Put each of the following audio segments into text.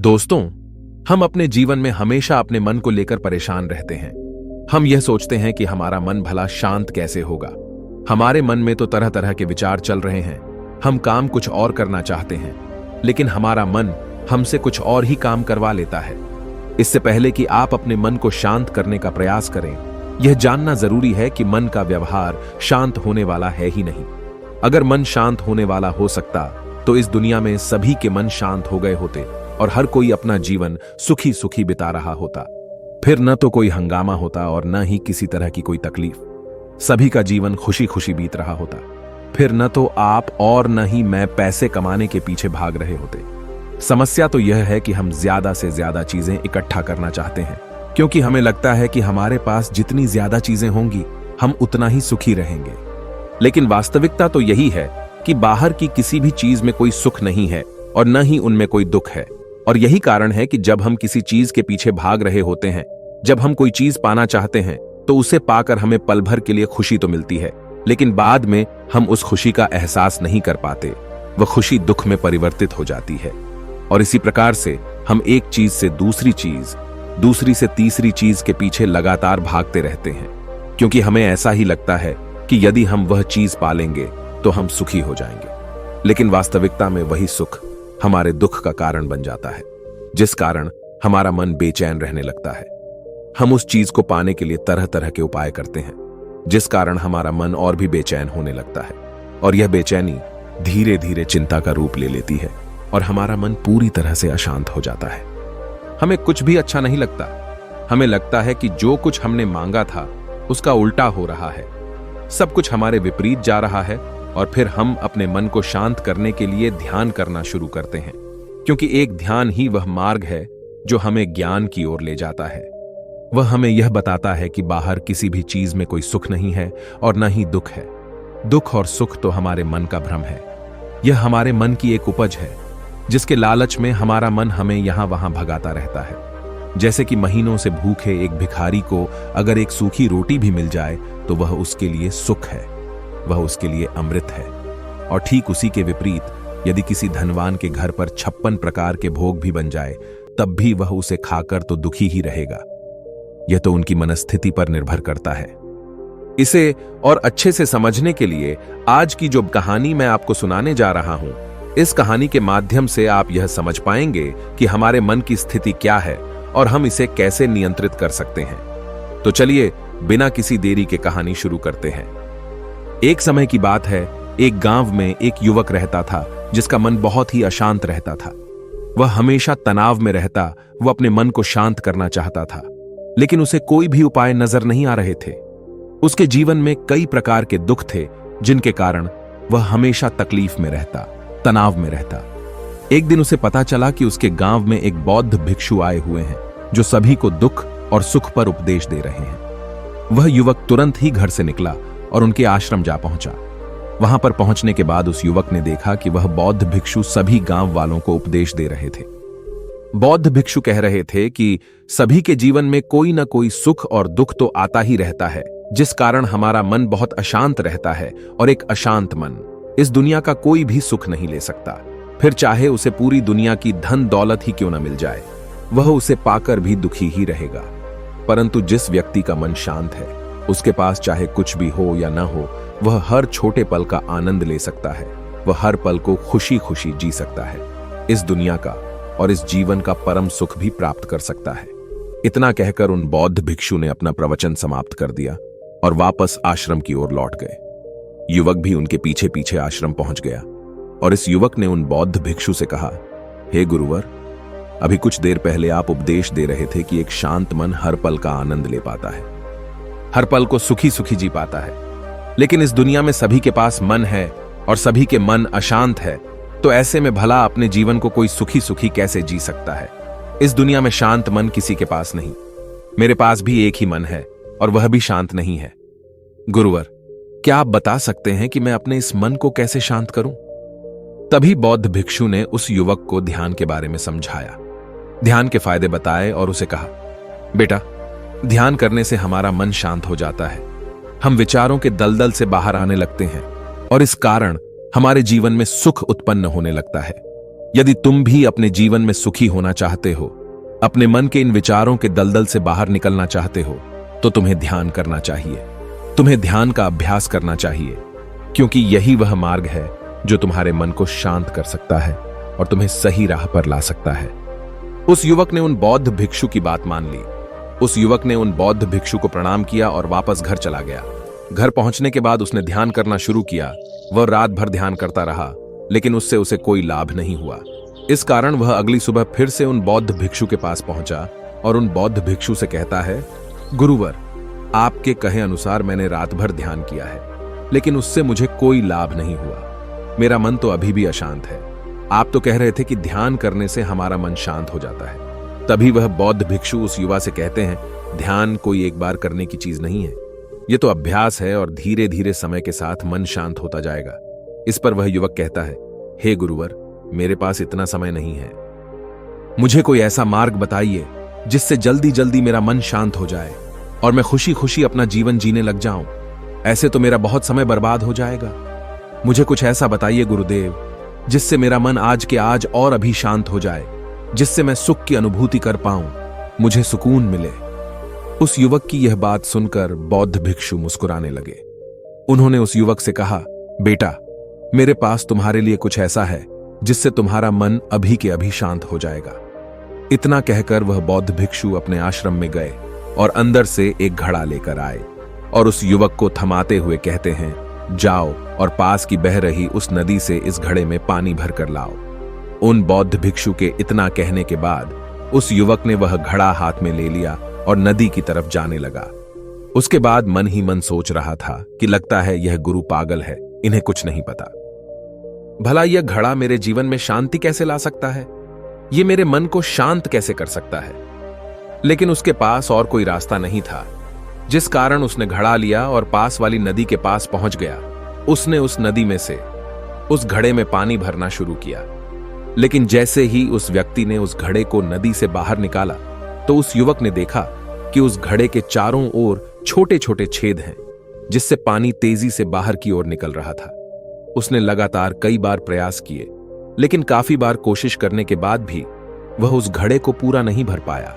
दोस्तों, हम अपने जीवन में हमेशा अपने मन को लेकर परेशान रहते हैं। हम यह सोचते हैं कि हमारा मन भला शांत कैसे होगा। हमारे मन में तो तरह तरह के विचार चल रहे हैं। हम काम कुछ और करना चाहते हैं, लेकिन हमारा मन हमसे कुछ और ही काम करवा लेता है। इससे पहले कि आप अपने मन को शांत करने का प्रयास करें, यह जानना जरूरी है कि मन का व्यवहार शांत होने वाला है ही नहीं। अगर मन शांत होने वाला हो सकता तो इस दुनिया में सभी के मन शांत हो गए होते और हर कोई अपना जीवन सुखी सुखी बिता रहा होता। फिर न तो कोई हंगामा होता और न ही किसी तरह की कोई तकलीफ। सभी का जीवन खुशी खुशी बीत रहा होता। फिर न तो आप और न ही मैं पैसे कमाने के पीछे भाग रहे होते। समस्या तो यह है कि हम ज्यादा से ज्यादा चीजें इकट्ठा करना चाहते हैं, क्योंकि हमें लगता है कि हमारे पास जितनी ज्यादा चीजें होंगी हम उतना ही सुखी रहेंगे। लेकिन वास्तविकता तो यही है कि बाहर की किसी भी चीज में कोई सुख नहीं है और न ही उनमें कोई दुख है। और यही कारण है कि जब हम किसी चीज के पीछे भाग रहे होते हैं, जब हम कोई चीज पाना चाहते हैं, तो उसे पाकर हमें पल भर के लिए खुशी तो मिलती है, लेकिन बाद में हम उस खुशी का एहसास नहीं कर पाते। वह खुशी दुख में परिवर्तित हो जाती है। और इसी प्रकार से हम एक चीज से दूसरी चीज, दूसरी से तीसरी चीज के पीछे लगातार भागते रहते हैं, क्योंकि हमें ऐसा ही लगता है कि यदि हम वह चीज पालेंगे तो हम सुखी हो जाएंगे। लेकिन वास्तविकता में वही सुख हमारे दुख का कारण बन जाता है, जिस कारण हमारा मन बेचैन रहने लगता है। हम उस चीज को पाने के लिए तरह तरह के उपाय करते हैं, जिस कारण हमारा मन और भी बेचैन होने लगता है। और यह बेचैनी धीरे धीरे चिंता का रूप ले लेती है और हमारा मन पूरी तरह से अशांत हो जाता है। हमें कुछ भी अच्छा नहीं लगता। हमें लगता है कि जो कुछ हमने मांगा था उसका उल्टा हो रहा है। सब कुछ हमारे विपरीत जा रहा है। और फिर हम अपने मन को शांत करने के लिए ध्यान करना शुरू करते हैं, क्योंकि एक ध्यान ही वह मार्ग है जो हमें ज्ञान की ओर ले जाता है। वह हमें यह बताता है कि बाहर किसी भी चीज में कोई सुख नहीं है और न ही दुख है। दुख और सुख तो हमारे मन का भ्रम है। यह हमारे मन की एक उपज है, जिसके लालच में हमारा मन हमें यहां वहां भगाता रहता है। जैसे कि महीनों से भूखे एक भिखारी को अगर एक सूखी रोटी भी मिल जाए तो वह उसके लिए सुख है, वह उसके लिए अमृत है। और ठीक उसी के विपरीत यदि किसी धनवान के घर पर 56 प्रकार के भोग भी बन जाए, तब भी वह उसे खाकर तो दुखी ही रहेगा। यह तो उनकी मनस्थिति पर निर्भर करता है। इसे और अच्छे से समझने के लिए आज की जो कहानी मैं आपको सुनाने जा रहा हूं, इस कहानी के माध्यम से आप यह समझ पाएंगे कि हमारे मन की स्थिति क्या है और हम इसे कैसे नियंत्रित कर सकते हैं। तो चलिए बिना किसी देरी के कहानी शुरू करते हैं। एक समय की बात है, एक गांव में एक युवक रहता था जिसका मन बहुत ही अशांत रहता था। वह हमेशा तनाव में रहता। वह अपने मन को शांत करना चाहता था, लेकिन उसे कोई भी उपाय नजर नहीं आ रहे थे। उसके जीवन में कई प्रकार के दुख थे, जिनके कारण वह हमेशा तकलीफ में रहता, तनाव में रहता। एक दिन उसे पता चला कि उसके गांव में एक बौद्ध भिक्षु आए हुए हैं, जो सभी को दुख और सुख पर उपदेश दे रहे हैं। वह युवक तुरंत ही घर से निकला और उनके आश्रम जा पहुंचा। वहां पर पहुंचने के बाद उस युवक ने देखा कि वह बौद्ध भिक्षु सभी गांव वालों को उपदेश दे रहे थे। बौद्ध भिक्षु कह रहे थे कि सभी के जीवन में कोई ना कोई सुख और दुख तो आता ही रहता है, जिस कारण हमारा मन बहुत अशांत रहता है। और एक अशांत मन इस दुनिया का कोई भी सुख नहीं ले सकता। फिर चाहे उसे पूरी दुनिया की धन दौलत ही क्यों न मिल जाए, वह उसे पाकर भी दुखी ही रहेगा। परंतु जिस व्यक्ति का मन शांत है, उसके पास चाहे कुछ भी हो या ना हो, वह हर छोटे पल का आनंद ले सकता है। वह हर पल को खुशी खुशी जी सकता है। इस दुनिया का और इस जीवन का परम सुख भी प्राप्त कर सकता है। इतना कहकर उन बौद्ध भिक्षु ने अपना प्रवचन समाप्त कर दिया और वापस आश्रम की ओर लौट गए। युवक भी उनके पीछे पीछे आश्रम पहुंच गया और इस युवक ने उन बौद्ध भिक्षु से कहा, हे गुरुवर, अभी कुछ देर पहले आप उपदेश दे रहे थे कि एक शांत मन हर पल का आनंद ले पाता है, हर पल को सुखी सुखी जी पाता है। लेकिन इस दुनिया में सभी के पास मन है और सभी के मन अशांत है, तो ऐसे में भला अपने जीवन को कोई सुखी सुखी कैसे जी सकता है। इस दुनिया में शांत मन किसी के पास नहीं। मेरे पास भी एक ही मन है और वह भी शांत नहीं है। गुरुवर, क्या आप बता सकते हैं कि मैं अपने इस मन को कैसे शांत करूं? तभी बौद्ध भिक्षु ने उस युवक को ध्यान के बारे में समझाया, ध्यान के फायदे बताए और उसे कहा, बेटा, ध्यान करने से हमारा मन शांत हो जाता है। हम विचारों के दलदल से बाहर आने लगते हैं और इस कारण हमारे जीवन में सुख उत्पन्न होने लगता है। यदि तुम भी अपने जीवन में सुखी होना चाहते हो, अपने मन के इन विचारों के दलदल से बाहर निकलना चाहते हो, तो तुम्हें ध्यान करना चाहिए। तुम्हें ध्यान का अभ्यास करना चाहिए, क्योंकि यही वह मार्ग है जो तुम्हारे मन को शांत कर सकता है और तुम्हें सही राह पर ला सकता है। उस युवक ने उन बौद्ध भिक्षु की बात मान ली। उस युवक ने उन बौद्ध भिक्षु को प्रणाम किया और वापस घर चला गया। घर पहुंचने के बाद उसने ध्यान करना शुरू किया। वह रात भर ध्यान करता रहा, लेकिन उससे उसे कोई लाभ नहीं हुआ। इस कारण वह अगली सुबह फिर से उन बौद्ध भिक्षु के पास पहुंचा और उन बौद्ध भिक्षु से कहता है, गुरुवर, आपके कहे अनुसार मैंने रात भर ध्यान किया है, लेकिन उससे मुझे कोई लाभ नहीं हुआ। मेरा मन तो अभी भी अशांत है। आप तो कह रहे थे कि ध्यान करने से हमारा मन शांत हो जाता है। तभी वह बौद्ध भिक्षु उस युवा से कहते हैं, ध्यान कोई एक बार करने की चीज नहीं है, यह तो अभ्यास है और धीरे धीरे समय के साथ मन शांत होता जाएगा। इस पर वह युवक कहता है, हे गुरुवर, मेरे पास इतना समय नहीं है। मुझे कोई ऐसा मार्ग बताइए जिससे जल्दी जल्दी मेरा मन शांत हो जाए और मैं खुशी खुशी अपना जीवन जीने लग जाऊं। ऐसे तो मेरा बहुत समय बर्बाद हो जाएगा। मुझे कुछ ऐसा बताइए गुरुदेव, जिससे मेरा मन आज के आज और अभी शांत हो जाए, जिससे मैं सुख की अनुभूति कर पाऊं, मुझे सुकून मिले। उस युवक की यह बात सुनकर बौद्ध भिक्षु मुस्कुराने लगे। उन्होंने उस युवक से कहा, बेटा, मेरे पास तुम्हारे लिए कुछ ऐसा है जिससे तुम्हारा मन अभी के अभी शांत हो जाएगा। इतना कहकर वह बौद्ध भिक्षु अपने आश्रम में गए और अंदर से एक घड़ा लेकर आए और उस युवक को थमाते हुए कहते हैं, जाओ और पास की बह रही उस नदी से इस घड़े में पानी भर कर लाओ। उन बौद्ध भिक्षु के इतना कहने के बाद उस युवक ने वह घड़ा हाथ में ले लिया और नदी की तरफ जाने लगा। उसके बाद मन ही मन सोच रहा था कि लगता है यह गुरु पागल है, इन्हें कुछ नहीं पता। भला यह घड़ा मेरे जीवन में शांति कैसे ला सकता है? यह मेरे मन को शांत कैसे कर सकता है? लेकिन उसके पास और कोई रास्ता नहीं था, जिस कारण उसने घड़ा लिया और पास वाली नदी के पास पहुंच गया। उसने उस नदी में से उस घड़े में पानी भरना शुरू किया, लेकिन जैसे ही उस व्यक्ति ने उस घड़े को नदी से बाहर निकाला तो उस युवक ने देखा कि उस घड़े के चारों ओर छोटे छोटे छेद हैं, जिससे पानी तेजी से बाहर की ओर निकल रहा था। उसने लगातार कई बार प्रयास किए, लेकिन काफी बार कोशिश करने के बाद भी वह उस घड़े को पूरा नहीं भर पाया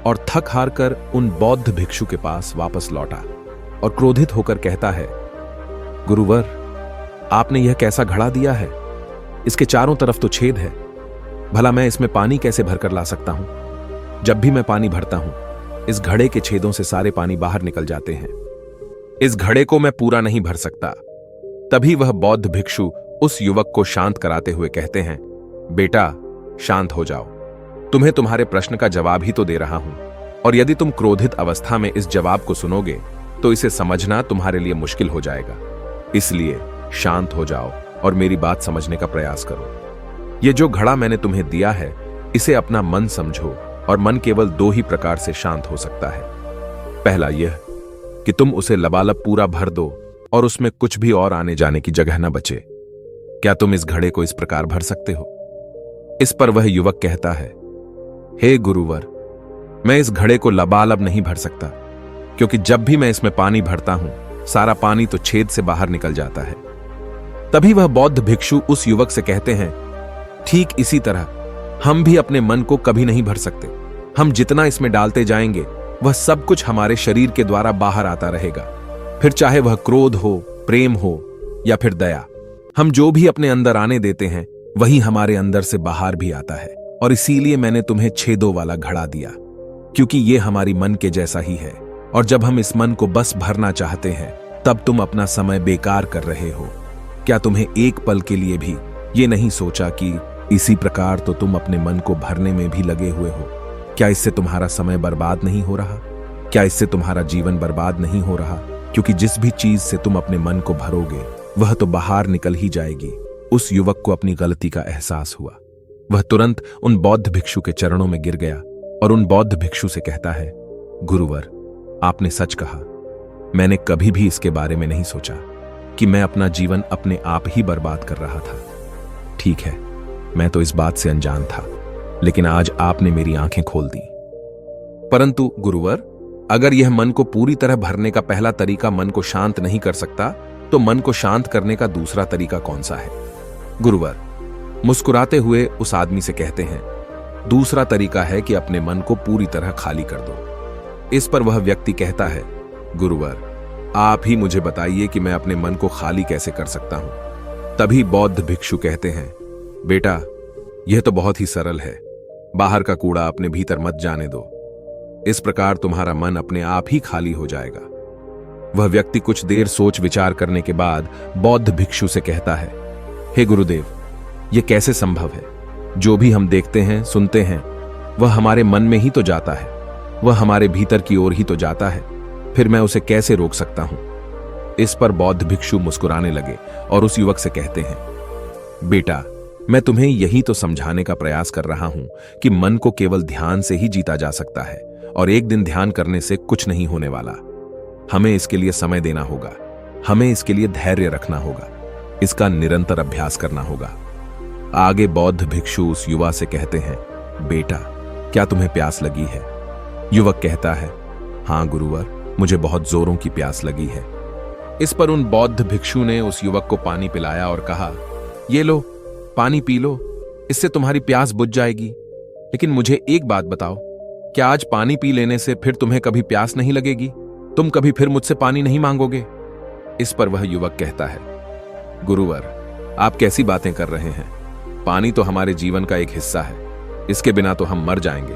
और थक हार कर उन बौद्ध भिक्षु के पास वापस लौटा और क्रोधित होकर कहता है, गुरुवर, आपने यह कैसा घड़ा दिया है? इसके चारों तरफ तो छेद है। भला मैं इसमें पानी कैसे भरकर ला सकता हूं? जब भी मैं पानी भरता हूं, इस घड़े के छेदों से सारे पानी बाहर निकल जाते हैं। इस घड़े को मैं पूरा नहीं भर सकता। तभी वह बौद्ध भिक्षु उस युवक को शांत कराते हुए कहते हैं, बेटा, शांत हो जाओ। तुम्हें तुम्हारे प्रश्न का जवाब ही तो दे रहा हूं, और यदि तुम क्रोधित अवस्था में इस जवाब को सुनोगे तो इसे समझना तुम्हारे लिए मुश्किल हो जाएगा। इसलिए शांत हो जाओ और मेरी बात समझने का प्रयास करो। ये जो घड़ा मैंने तुम्हें दिया है, इसे अपना मन समझो, और मन केवल दो ही प्रकार से शांत हो सकता है। पहला यह कि तुम उसे लबालब पूरा भर दो और उसमें कुछ भी और आने जाने की जगह न बचे। क्या तुम इस घड़े को इस प्रकार भर सकते हो? इस पर वह युवक कहता है, हे गुरुवर, मैं इस घड़े को लबालब नहीं भर सकता, क्योंकि जब भी मैं इसमें पानी भरता हूं, सारा पानी तो छेद से बाहर निकल जाता है। तभी वह बौद्ध भिक्षु उस युवक से कहते हैं, ठीक इसी तरह हम भी अपने मन को कभी नहीं भर सकते। हम जितना इसमें डालते जाएंगे, वह सब कुछ हमारे शरीर के द्वारा बाहर आता रहेगा। फिर चाहे वह क्रोध हो, प्रेम हो या फिर दया, हम जो भी अपने अंदर आने देते हैं, वही हमारे अंदर से बाहर भी आता है। और इसीलिए मैंने तुम्हें छेदों वाला घड़ा दिया, क्योंकि यह हमारी मन के जैसा ही है। और जब हम इस मन को बस भरना चाहते हैं, तब तुम अपना समय बेकार कर रहे हो। क्या तुम्हें एक पल के लिए भी ये नहीं सोचा कि इसी प्रकार तो तुम अपने मन को भरने में भी लगे हुए हो? क्या इससे तुम्हारा समय बर्बाद नहीं हो रहा? क्या इससे तुम्हारा जीवन बर्बाद नहीं हो रहा? क्योंकि जिस भी चीज से तुम अपने मन को भरोगे, वह तो बाहर निकल ही जाएगी। उस युवक को अपनी गलती का एहसास हुआ। वह तुरंत उन बौद्ध भिक्षु के चरणों में गिर गया और उन बौद्ध भिक्षु से कहता है, गुरुवर, आपने सच कहा। मैंने कभी भी इसके बारे में नहीं सोचा कि मैं अपना जीवन अपने आप ही बर्बाद कर रहा था। ठीक है, मैं तो इस बात से अनजान था, लेकिन आज आपने मेरी आंखें खोल दी। परंतु गुरुवर, अगर यह मन को पूरी तरह भरने का पहला तरीका मन को शांत नहीं कर सकता, तो मन को शांत करने का दूसरा तरीका कौन सा है? गुरुवर, मुस्कुराते हुए उस आदमी से कहते हैं, दूसरा तरीका है कि अपने मन को पूरी तरह खाली कर दो। इस पर वह व्यक्ति कहता है, गुरुवर आप ही मुझे बताइए कि मैं अपने मन को खाली कैसे कर सकता हूं। तभी बौद्ध भिक्षु कहते हैं, बेटा यह तो बहुत ही सरल है, बाहर का कूड़ा अपने भीतर मत जाने दो, इस प्रकार तुम्हारा मन अपने आप ही खाली हो जाएगा। वह व्यक्ति कुछ देर सोच विचार करने के बाद बौद्ध भिक्षु से कहता है, हे गुरुदेव यह कैसे संभव है? जो भी हम देखते हैं सुनते हैं वह हमारे मन में ही तो जाता है, वह हमारे भीतर की ओर ही तो जाता है, फिर मैं उसे कैसे रोक सकता हूं? इस पर बौद्ध भिक्षु मुस्कुराने लगे और उस युवक से कहते हैं, बेटा मैं तुम्हें यही तो समझाने का प्रयास कर रहा हूं कि मन को केवल ध्यान से ही जीता जा सकता है और एक दिन ध्यान करने से कुछ नहीं होने वाला। हमें इसके लिए समय देना होगा, हमें इसके लिए धैर्य रखना होगा, इसका निरंतर अभ्यास करना होगा। आगे बौद्ध भिक्षु उस युवा से कहते हैं, बेटा क्या तुम्हें प्यास लगी है? युवक कहता है, हां गुरुवर मुझे बहुत जोरों की प्यास लगी है। इस पर उन बौद्ध भिक्षु ने उस युवक को पानी पिलाया और कहा, ये लो पानी पी लो, इससे तुम्हारी प्यास बुझ जाएगी। लेकिन मुझे एक बात बताओ, क्या आज पानी पी लेने से फिर तुम्हें कभी प्यास नहीं लगेगी? तुम कभी फिर मुझसे पानी नहीं मांगोगे? इस पर वह युवक कहता है, गुरुवर आप कैसी बातें कर रहे हैं? पानी तो हमारे जीवन का एक हिस्सा है, इसके बिना तो हम मर जाएंगे,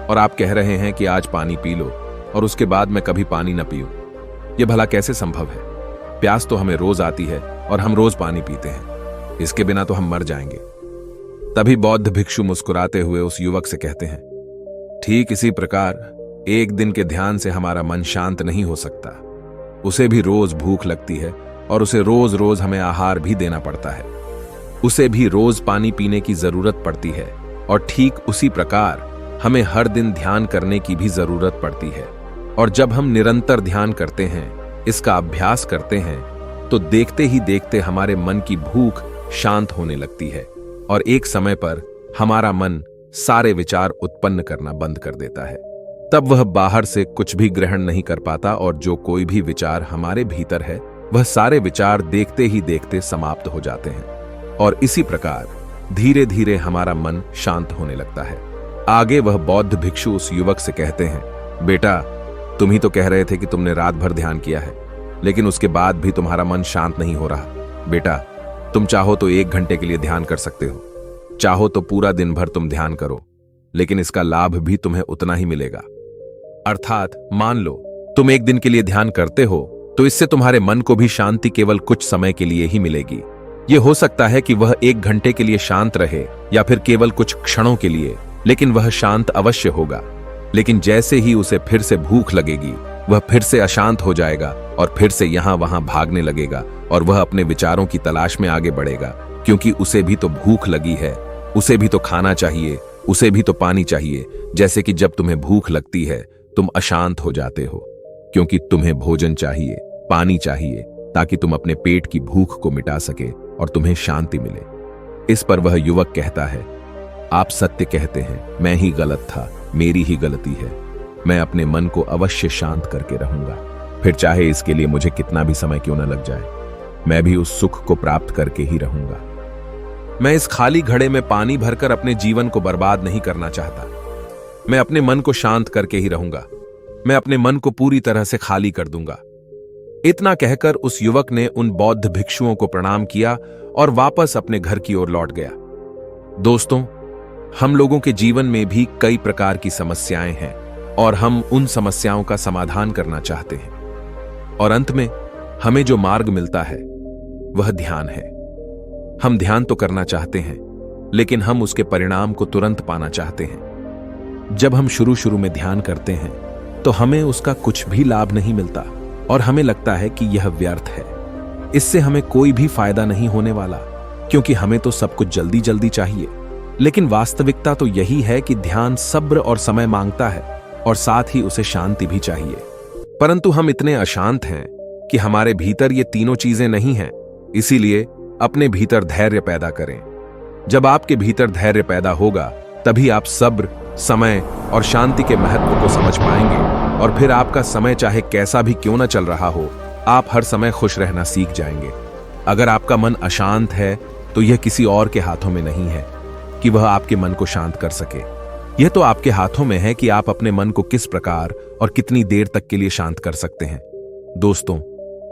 और आप कह रहे हैं कि आज पानी पी लो और उसके बाद मैं कभी पानी न पीऊं। यह भला कैसे संभव है? प्यास तो हमें रोज आती है और हम रोज पानी पीते हैं, इसके बिना तो हम मर जाएंगे। तभी बौद्ध भिक्षु मुस्कुराते हुए उस युवक से कहते हैं, ठीक इसी प्रकार एक दिन के ध्यान से हमारा मन शांत नहीं हो सकता, उसे भी रोज भूख लगती है और उसे रोज रोज हमें आहार भी देना पड़ता है, उसे भी रोज पानी पीने की जरूरत पड़ती है, और ठीक उसी प्रकार हमें हर दिन ध्यान करने की भी जरूरत पड़ती है। और जब हम निरंतर ध्यान करते हैं, इसका अभ्यास करते हैं, तो देखते ही देखते हमारे मन की भूख शांत होने लगती है और एक समय पर हमारा मन सारे विचार उत्पन्न करना बंद कर देता है। तब वह बाहर से कुछ भी ग्रहण नहीं कर पाता और जो कोई भी विचार हमारे भीतर है वह सारे विचार देखते ही देखते समाप्त हो जाते हैं और इसी प्रकार धीरे धीरे हमारा मन शांत होने लगता है। आगे वह बौद्ध भिक्षु उस युवक से कहते हैं, बेटा तुम ही तो कह रहे थे कि तुमने रात भर ध्यान किया है, लेकिन उसके बाद भी तुम्हारा मन शांत नहीं हो रहा। बेटा तुम चाहो तो 1 घंटे के लिए ध्यान कर सकते हो, चाहो तो पूरा दिन भर तुम ध्यान करो, लेकिन इसका लाभ भी तुम्हें उतना ही मिलेगा। अर्थात मान लो तुम 1 दिन के लिए ध्यान करते हो तो इससे तुम्हारे मन को भी शांति केवल कुछ समय के लिए ही मिलेगी। यह हो सकता है कि वह 1 घंटे के लिए शांत रहे या फिर केवल कुछ क्षणों के लिए, लेकिन वह शांत अवश्य होगा। लेकिन जैसे ही उसे फिर से भूख लगेगी वह फिर से अशांत हो जाएगा और फिर से यहां वहां भागने लगेगा और वह अपने विचारों की तलाश में आगे बढ़ेगा, क्योंकि उसे भी तो भूख लगी है, उसे भी तो खाना चाहिए, उसे भी तो पानी चाहिए। जैसे कि जब तुम्हें भूख लगती है तुम अशांत हो जाते हो, क्योंकि तुम्हें भोजन चाहिए, पानी चाहिए, ताकि तुम अपने पेट की भूख को मिटा सके और तुम्हें शांति मिले। इस पर वह युवक कहता है, आप सत्य कहते हैं, मैं ही गलत था, मेरी ही गलती है। मैं अपने मन को अवश्य शांत करके रहूंगा, फिर चाहे इसके लिए मुझे कितना भी समय क्यों न लग जाए, मैं भी उस सुख को प्राप्त करके ही रहूंगा। मैं इस खाली घड़े में पानी भरकर अपने जीवन को बर्बाद नहीं करना चाहता। मैं अपने मन को शांत करके ही रहूंगा, मैं अपने मन को पूरी तरह से खाली कर दूंगा। इतना कहकर उस युवक ने उन बौद्ध भिक्षुओं को प्रणाम किया और वापस अपने घर की ओर लौट गया। दोस्तों, हम लोगों के जीवन में भी कई प्रकार की समस्याएं हैं और हम उन समस्याओं का समाधान करना चाहते हैं, और अंत में हमें जो मार्ग मिलता है वह ध्यान है। हम ध्यान तो करना चाहते हैं, लेकिन हम उसके परिणाम को तुरंत पाना चाहते हैं। जब हम शुरू में ध्यान करते हैं तो हमें उसका कुछ भी लाभ नहीं मिलता और हमें लगता है कि यह व्यर्थ है, इससे हमें कोई भी फायदा नहीं होने वाला, क्योंकि हमें तो सब कुछ जल्दी जल्दी चाहिए। लेकिन वास्तविकता तो यही है कि ध्यान सब्र और समय मांगता है और साथ ही उसे शांति भी चाहिए। परंतु हम इतने अशांत हैं कि हमारे भीतर ये तीनों चीजें नहीं हैं। इसीलिए अपने भीतर धैर्य पैदा करें। जब आपके भीतर धैर्य पैदा होगा तभी आप सब्र, समय और शांति के महत्व को समझ पाएंगे, और फिर आपका समय चाहे कैसा भी क्यों न चल रहा हो, आप हर समय खुश रहना सीख जाएंगे। अगर आपका मन अशांत है तो यह किसी और के हाथों में नहीं है कि वह आपके मन को शांत कर सके। यह तो आपके हाथों में है कि आप अपने मन को किस प्रकार और कितनी देर तक के लिए शांत कर सकते हैं। दोस्तों,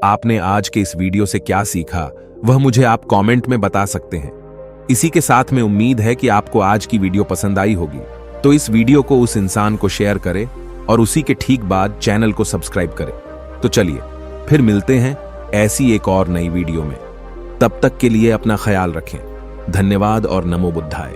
आपने आज के इस वीडियो से क्या सीखा वह मुझे आप कमेंट में बता सकते हैं। इसी के साथ में उम्मीद है कि आपको आज की वीडियो पसंद आई होगी, तो इस वीडियो को उस इंसान को शेयर करें और उसी के ठीक बाद चैनल को सब्सक्राइब करें। तो चलिए फिर मिलते हैं ऐसी एक और नई वीडियो में। तब तक के लिए अपना ख्याल रखें। धन्यवाद और नमो बुद्धाय।